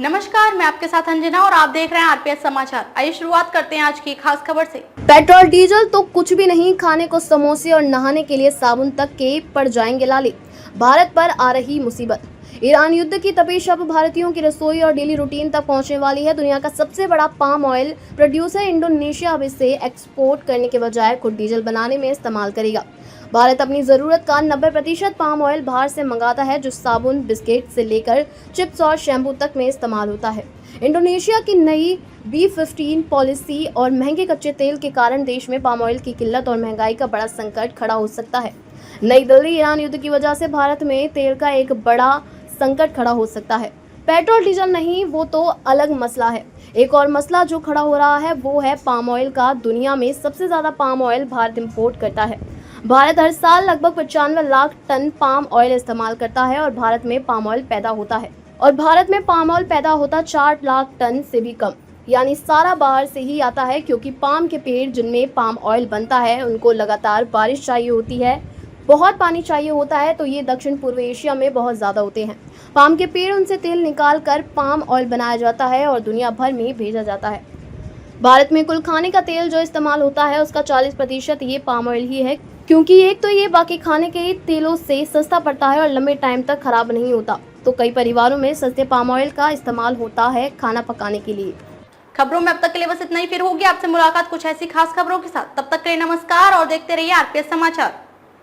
नमस्कार, मैं आपके साथ अंजना और आप देख रहे हैं आरपीएस समाचार। आइए शुरुआत करते हैं आज की खास खबर से। पेट्रोल डीजल तो कुछ भी नहीं, खाने को समोसे और नहाने के लिए साबुन तक के पड़ जाएंगे लाले। भारत पर आ रही मुसीबत। ईरान युद्ध की तपिश अब भारतीयों की रसोई और डेली रूटीन तक पहुंचने वाली है। दुनिया का सबसे बड़ा पाम ऑयल प्रोड्यूसर इंडोनेशिया अब इसे एक्सपोर्ट करने के बजाय खुद डीजल बनाने में इस्तेमाल करेगा। भारत अपनी जरूरत का 90% पाम ऑयल बाहर से मंगाता है, जो साबुन, बिस्किट से लेकर चिप्स और शैम्पू तक में इस्तेमाल होता है। इंडोनेशिया की नई B15 पॉलिसी और महंगे कच्चे तेल के कारण देश में पाम ऑयल की किल्लत और महंगाई का बड़ा संकट खड़ा हो सकता है। नई दिल्ली, ईरान युद्ध की वजह से भारत में तेल का एक बड़ा संकट खड़ा हो सकता है। पेट्रोल डीजल नहीं, वो तो अलग मसला है। एक और मसला जो खड़ा हो रहा है वो है पाम ऑयल का। दुनिया में सबसे ज्यादा पाम ऑयल भारत इंपोर्ट करता है। भारत हर साल लगभग 95 लाख टन पाम ऑयल इस्तेमाल करता है और भारत में पाम ऑयल पैदा होता 4 लाख टन से भी कम, यानी सारा बाहर से ही आता है। क्योंकि पाम के पेड़ जिनमें पाम ऑयल बनता है उनको लगातार बारिश चाहिए होती है, बहुत पानी चाहिए होता है, तो ये दक्षिण पूर्व एशिया में बहुत ज्यादा होते हैं। पाम के पेड़, उनसे तेल निकाल कर पाम ऑयल बनाया जाता है और दुनिया भर में भेजा जाता है। भारत में कुल खाने का तेल जो इस्तेमाल होता है उसका 40% ये पाम ऑयल ही है, क्योंकि एक तो ये बाकी खाने के तेलों से सस्ता पड़ता है और लंबे टाइम तक खराब नहीं होता। तो कई परिवारों में सस्ते पाम ऑयल का इस्तेमाल होता है खाना पकाने के लिए। खबरों में अब तक के लिए बस इतना ही। फिर होगी आपसे मुलाकात कुछ ऐसी खास खबरों के साथ। तब तक के लिए नमस्कार और देखते रहिए आरपीएस समाचार।